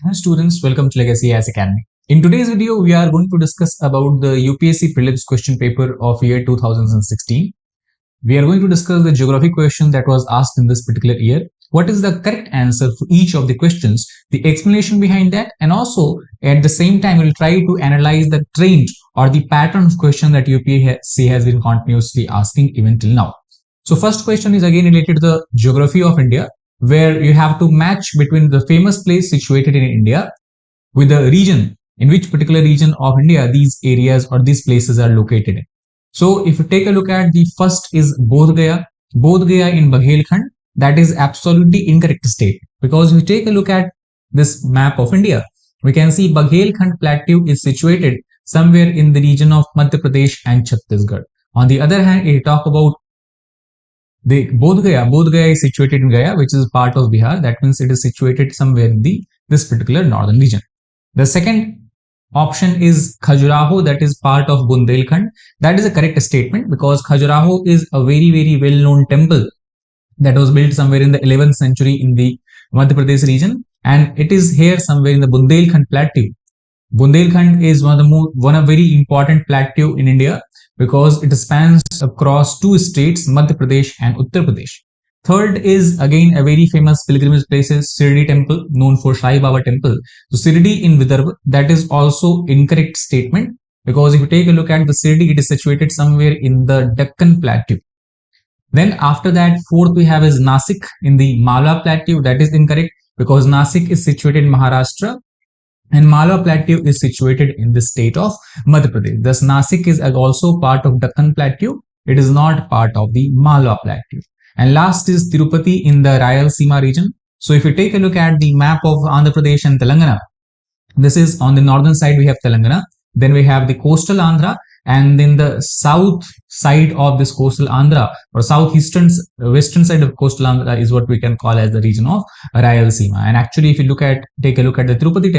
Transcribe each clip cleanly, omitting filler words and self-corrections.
Hi students, welcome to Legacy IAS Academy. In today's video, we are going to discuss about the UPSC Prelims question paper of year 2016. We are going to discuss the geography question that was asked in this particular year. What is the correct answer for each of the questions, the explanation behind that, and also at the same time, we'll try to analyze the trend or the pattern of question that UPSC has been continuously asking even till now. So first question is again related to the geography of India, where you have to match between the famous place situated in India with the region, in which particular region of India these areas or these places are located in. So if you take a look at the first is Bodh Gaya in Baghelkhand, that is absolutely incorrect state, because if you take a look at this map of India, we can see Baghelkhand plateau is situated somewhere in the region of Madhya Pradesh and Chhattisgarh. On the other hand, if you talk about the Bodh Gaya is situated in Gaya, which is part of Bihar. That means it is situated somewhere in this particular northern region. The second option is Khajuraho, that is part of Bundelkhand. That is a correct statement, because Khajuraho is a very well-known temple that was built somewhere in the 11th century in the Madhya Pradesh region, and it is here somewhere in the Bundelkhand plateau. Bundelkhand is one of very important plateau in India, because it spans across two states, Madhya Pradesh and Uttar Pradesh. Third is again a very famous pilgrimage place, Shirdi temple, known for Sai Baba temple. So Shirdi in Vidarbha, that is also incorrect statement, because if you take a look at the Shirdi, it is situated somewhere in the Deccan plateau. Then after that, fourth we have is Nasik in the Malwa plateau. That is incorrect, because Nasik is situated in Maharashtra and Malwa plateau is situated in the state of Madhya Pradesh. Thus, Nasik is also part of Deccan plateau. It is not part of the Malwa plateau. And last is Tirupati in the Rayalaseema region. So if you take a look at the map of Andhra Pradesh and Telangana, this is on the northern side we have Telangana, then we have the coastal Andhra, and then the south side of this coastal Andhra, or southeastern western side of coastal Andhra, is what we can call as the region of Rayalaseema. And actually, if you take a look at the Tirupati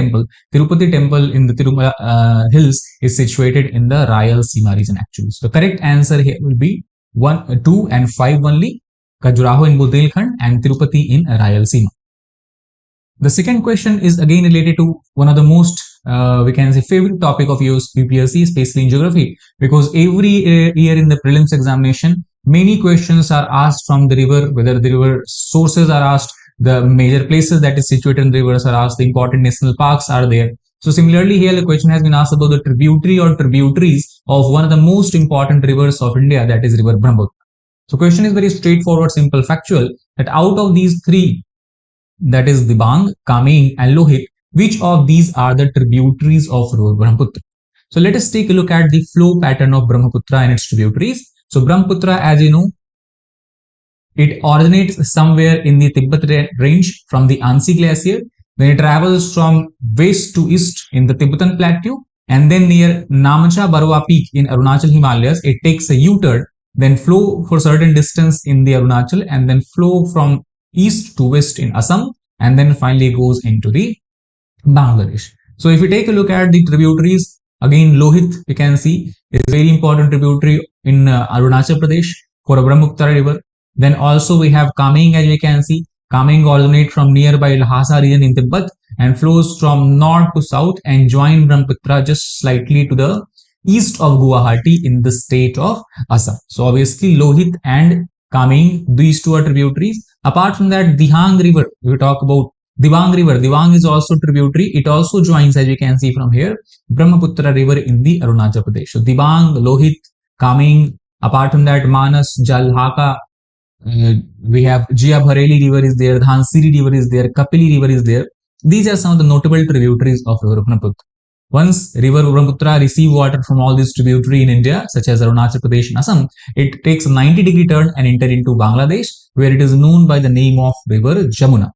temple in the Tirumala hills is situated in the Rayalaseema region actually. So the correct answer here will be 1, 2 and 5 only, Khajuraho in Bundelkhand and Tirupati in Rayalaseema. The second question is again related to one of the most we can say favorite topic of UPSC, especially in geography, because every year in the prelims examination, many questions are asked from the river, whether the river sources are asked, the major places that is situated in the rivers are asked, the important national parks are there. So similarly here the question has been asked about the tributary or tributaries of one of the most important rivers of India, that is river Brahmaputra. So question is very straightforward, simple, factual, that out of these three, that is Dibang, Kameng and Lohit, which of these are the tributaries of river Brahmaputra? So let us take a look at the flow pattern of Brahmaputra and its tributaries. So Brahmaputra, as you know, it originates somewhere in the Tibet range from the Ansi Glacier. Then it travels from west to east in the Tibetan Plateau, and then near Namcha Barwa Peak in Arunachal Himalayas, it takes a U-turn, then flow for certain distance in the Arunachal, and then flow from east to west in Assam, and then finally goes into the Bangladesh. So if you take a look at the tributaries, again Lohit you can see is a very important tributary in Arunachal Pradesh for a Brahmaputra river. Then also we have Kameng, as you can see. Kameng originates from nearby Lhasa region in Tibet and flows from north to south and joins Brahmaputra just slightly to the east of Guwahati in the state of Assam. So obviously Lohit and Kameng, these two are tributaries. Apart from that, Dihang river, we talk about Dibang river. Dibang is also tributary. It also joins, as you can see from here, Brahmaputra river in the Arunachal Pradesh. So Dibang, Lohit, Kameng. Apart from that, Manas, Jal, Haka. We have Jia Bhareli river is there, Dhansiri river is there, Kapili river is there. These are some of the notable tributaries of river Brahmaputra. Once river Brahmaputra receive water from all these tributaries in India, such as Arunachal Pradesh and Assam, it takes a 90-degree turn and enter into Bangladesh, where it is known by the name of river Jamuna.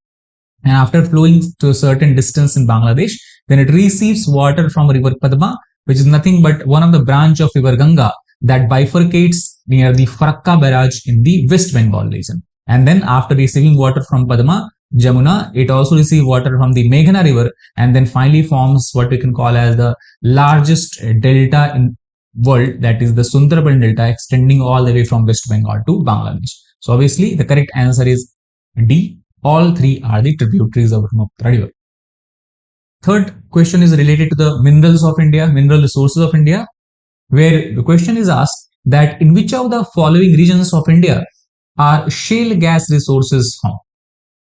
And after flowing to a certain distance in Bangladesh, then it receives water from river Padma, which is nothing but one of the branch of river Ganga that bifurcates near the Farakka barrage in the West Bengal region. And then after receiving water from Padma, Jamuna, it also receives water from the Meghna river, and then finally forms what we can call as the largest delta in world, that is the Sundarban delta, extending all the way from West Bengal to Bangladesh. So obviously the correct answer is D. All three are the tributaries of Brahmaputra river. Third question is related to the minerals of India, mineral resources of India, where the question is asked that in which of the following regions of India are shale gas resources found?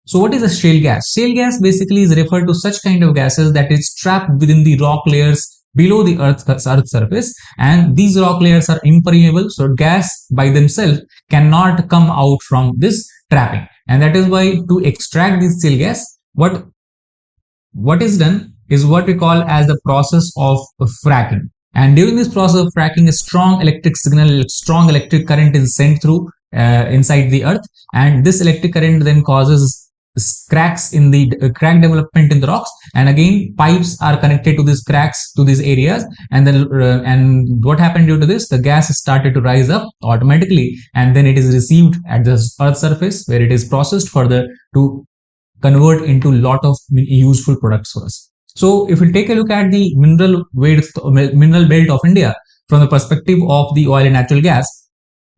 So what is a shale gas? Shale gas basically is referred to such kind of gases that is trapped within the rock layers below the earth surface, and these rock layers are impermeable, so gas by themselves cannot come out from this trapping. And that is why to extract this shale gas, what is done is what we call as the process of fracking. And during this process of fracking, a strong electric signal, strong electric current is sent through inside the earth, and this electric current then causes cracks in the crack development in the rocks, and again pipes are connected to these cracks to these areas, and then and what happened due to this, the gas started to rise up automatically, and then it is received at the earth surface where it is processed further to convert into lot of useful products for us. So if we take a look at the mineral belt of India from the perspective of the oil and natural gas,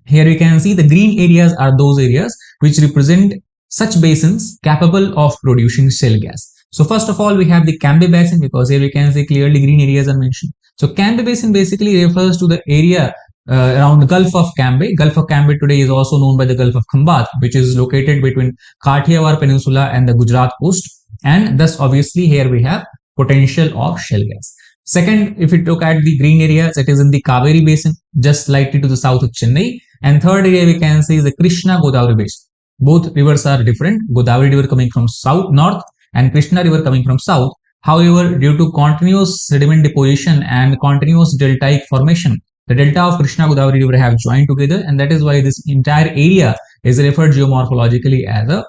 here we can see the green areas are those areas which represent such basins capable of producing shale gas. So first of all, we have the Cambay Basin, because here we can see clearly green areas are mentioned. So Cambay Basin basically refers to the area around the Gulf of Cambay. Gulf of Cambay today is also known by the Gulf of Khambat, which is located between Kathiawar Peninsula and the Gujarat coast. And thus obviously here we have potential of shale gas. Second, if we look at the green areas, it is in the Kaveri Basin, just slightly to the south of Chennai. And third area we can see is the Krishna Godavari Basin. Both rivers are different. Godavari river coming from north and Krishna river coming from south. However, due to continuous sediment deposition and continuous deltaic formation, the delta of Krishna Godavari river have joined together, and that is why this entire area is referred geomorphologically as a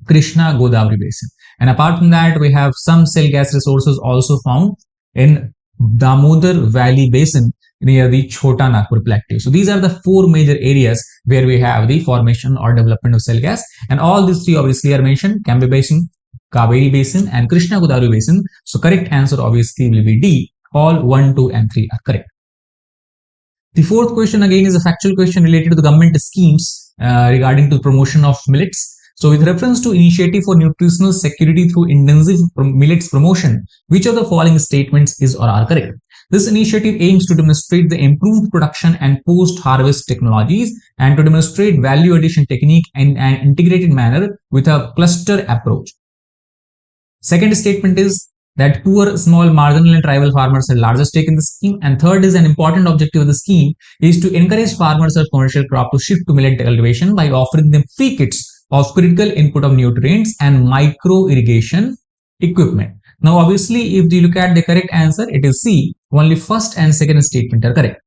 Krishna Godavari Basin. And apart from that, we have some shale gas resources also found in Damodar Valley Basin near the Chota Nagpur Plateau. So these are the four major areas where we have the formation or development of shale gas, and all these three obviously are mentioned: Cambay Basin, Kaveri Basin, and Krishna Godavari Basin. So correct answer obviously will be D. All 1, 2, and 3 are correct. The fourth question again is a factual question related to the government schemes regarding to the promotion of millets. So with reference to initiative for nutritional security through intensive millets promotion, which of the following statements is or are correct? This initiative aims to demonstrate the improved production and post-harvest technologies and to demonstrate value addition technique in an integrated manner with a cluster approach. Second statement is that poor, small, marginal and tribal farmers have larger stake in the scheme. And third is an important objective of the scheme is to encourage farmers of commercial crop to shift to millet cultivation by offering them free kits of critical input of nutrients and micro irrigation equipment. Now obviously if you look at the correct answer, it is C. Only first and second statement are correct.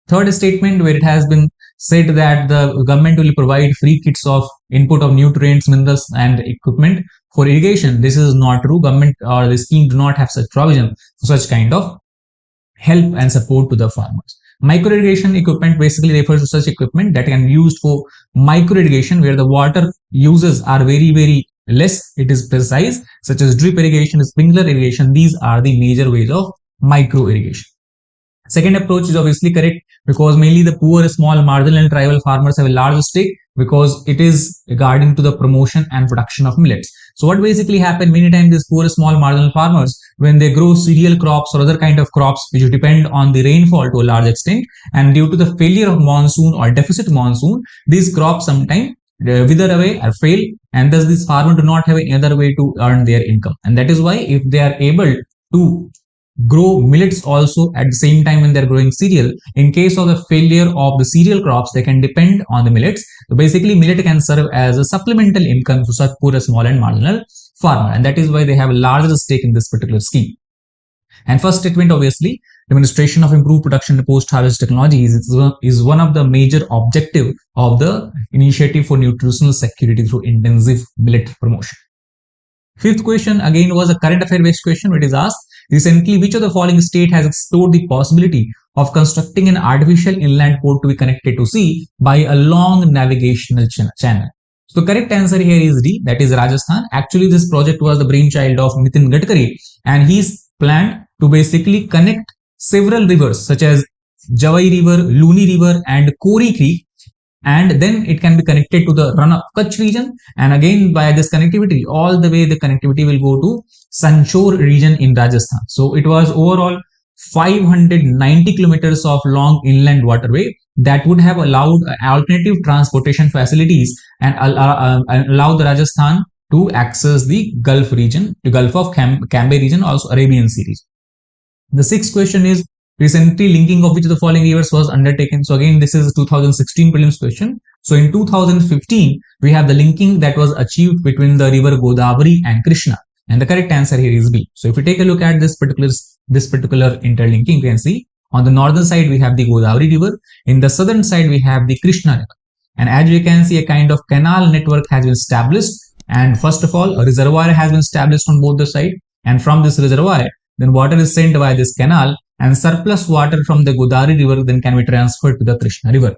Third statement, where it has been said that the government will provide free kits of input of nutrients, minerals and equipment for irrigation, this is not true. Government or the scheme do not have such provision for such kind of help and support to the farmers. Micro irrigation equipment basically refers to such equipment that can be used for micro irrigation, where the water uses are very less, it is precise, such as drip irrigation, sprinkler irrigation. These are the major ways of micro irrigation. Second approach is obviously correct, because mainly the poor, small, marginal and tribal farmers have a large stake, because it is regarding to the promotion and production of millets. So what basically happen, many times these poor, small, marginal farmers, when they grow cereal crops or other kind of crops which depend on the rainfall to a large extent, and due to the failure of monsoon or deficit monsoon, these crops sometimes wither away or fail, and thus these farmers do not have any other way to earn their income. And that is why if they are able to grow millets also at the same time when they're growing cereal, in case of the failure of the cereal crops, they can depend on the millets. So basically millet can serve as a supplemental income to such poor, small and marginal farmer, and that is why they have a larger stake in this particular scheme. And first statement, obviously demonstration of improved production and post-harvest technologies is one of the major objective of the initiative for nutritional security through intensive millet promotion. Fifth question again was a current affair based question, which is asked recently, which of the following state has explored the possibility of constructing an artificial inland port to be connected to sea by a long navigational channel? So the correct answer here is D, that is Rajasthan. Actually this project was the brainchild of Nitin Gadkari, and he's planned to basically connect several rivers such as Javai River, Luni River and Kori Creek and then it can be connected to the run of Kutch region, and again by this connectivity all the way the connectivity will go to Sanchor region in Rajasthan. So it was overall 590 kilometers of long inland waterway that would have allowed alternative transportation facilities and allow the Rajasthan to access the Gulf region, the Gulf of Cambay region, also Arabian Sea region. The sixth question is recently linking of which of the following rivers was undertaken. So again, this is a 2016 prelims question. So in 2015, we have the linking that was achieved between the river Godavari and Krishna. And the correct answer here is B. So if we take a look at this particular interlinking, you can see on the northern side we have the Godavari river. In the southern side we have the Krishna river. And as you can see, a kind of canal network has been established. And first of all, a reservoir has been established on both the sides. And from this reservoir, then water is sent by this canal, and surplus water from the Godavari river then can be transferred to the Krishna river.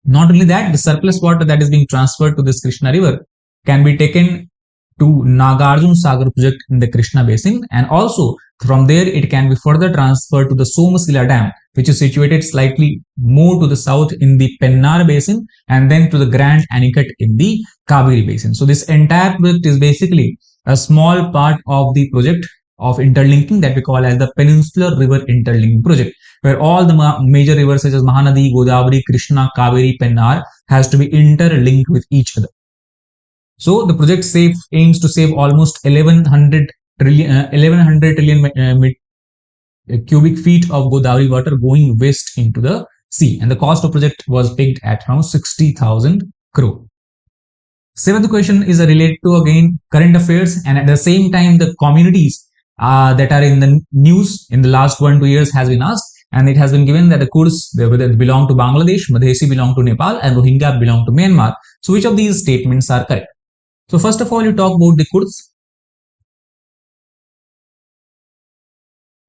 Not only that, the surplus water that is being transferred to this Krishna river can be taken to Nagarjun Sagar project in the Krishna basin, and also from there it can be further transferred to the Somasila dam, which is situated slightly more to the south in the Pennar basin, and then to the Grand Anicut in the Kaveri basin. So this entire project is basically a small part of the project of interlinking that we call as the Peninsular River Interlinking Project, where all the major rivers such as Mahanadi, Godavari, Krishna, Kaveri, Pennar has to be interlinked with each other. So the project aims to save almost 1100 trillion cubic feet of Godavari water going west into the sea, and the cost of project was pegged at around 60,000 crore. Seventh question is related to again current affairs, and at the same time the communities that are in the news in the last 1-2 years has been asked, and it has been given that the Kurds they belong to Bangladesh, Madhesi belong to Nepal, and Rohingya belong to Myanmar. So which of these statements are correct? So first of all, you talk about the Kurds.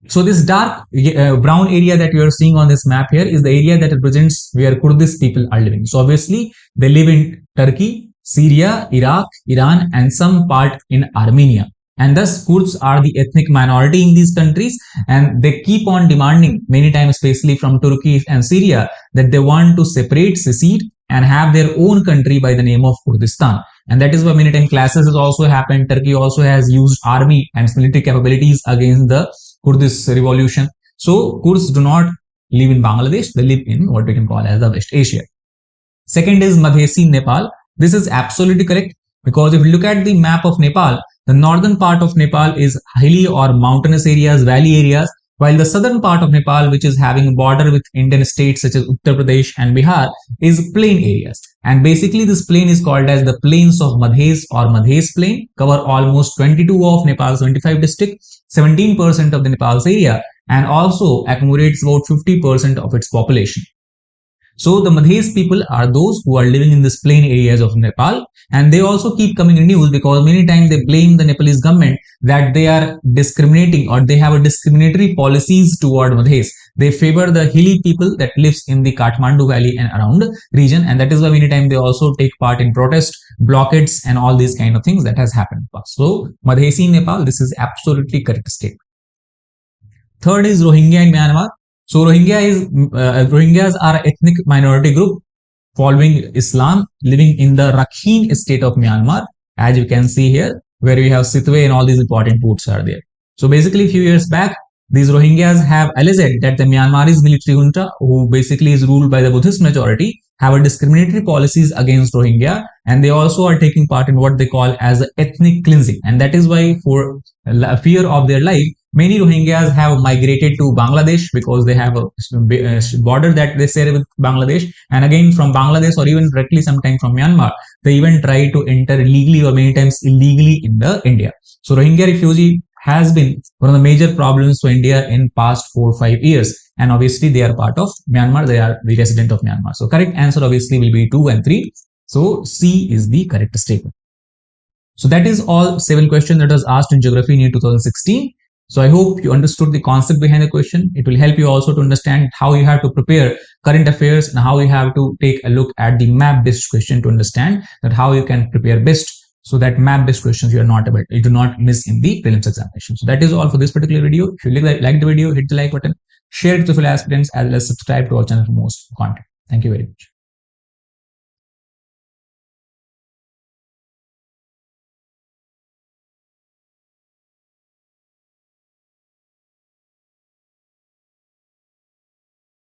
So this dark brown area that you are seeing on this map here is the area that represents where Kurdish people are living. So obviously they live in Turkey, Syria, Iraq, Iran, and some part in Armenia. And thus Kurds are the ethnic minority in these countries, and they keep on demanding many times, especially from Turkey and Syria, that they want to separate, secede, and have their own country by the name of Kurdistan. And that is why many times clashes has also happened. Turkey also has used army and military capabilities against the Kurdish revolution. So Kurds do not live in Bangladesh, they live in what we can call as the West Asia. Second is Madhesi Nepal. This is absolutely correct, because if you look at the map of Nepal, the northern part of Nepal is hilly or mountainous areas, valley areas, while the southern part of Nepal, which is having a border with Indian states such as Uttar Pradesh and Bihar, is plain areas. And basically this plain is called as the plains of Madhes or Madhes plain, cover almost 22 of Nepal's 25 districts, 17% of the Nepal's area, and also accommodates about 50% of its population. So the Madhes people are those who are living in this plain areas of Nepal, and they also keep coming in news because many times they blame the Nepalese government that they are discriminating or they have a discriminatory policies toward Madhes. They favor the hilly people that lives in the Kathmandu Valley and around region, and that is why many times they also take part in protest, blockades, and all these kind of things that has happened. So Madhesi Nepal, this is absolutely correct statement. Third is Rohingya in Myanmar. So Rohingyas are an ethnic minority group following Islam living in the Rakhine state of Myanmar, as you can see here, where we have Sitwe and all these important ports are there. So basically a few years back, these Rohingyas have alleged that the Myanmarese military junta, who basically is ruled by the Buddhist majority, have a discriminatory policies against Rohingya, and they also are taking part in what they call as ethnic cleansing. And that is why, for fear of their life, many Rohingyas have migrated to Bangladesh because they have a border that they share with Bangladesh. And again, from Bangladesh or even directly sometime from Myanmar, they even try to enter illegally or many times illegally in the India. So Rohingya refugee has been one of the major problems for India in past 4 or 5 years. And obviously they are part of Myanmar. They are the resident of Myanmar. So correct answer obviously will be 2 and 3. So C is the correct statement. So that is all 7 questions that was asked in geography in year 2016. So I hope you understood the concept behind the question. It will help you also to understand how you have to prepare current affairs and how you have to take a look at the map based question to understand that how you can prepare best, so that map based questions you do not miss in the prelims examination. So that is all for this particular video. If you like the video, hit the like button, share it to fellow aspirants, as well as subscribe to our channel for more content. Thank you very much.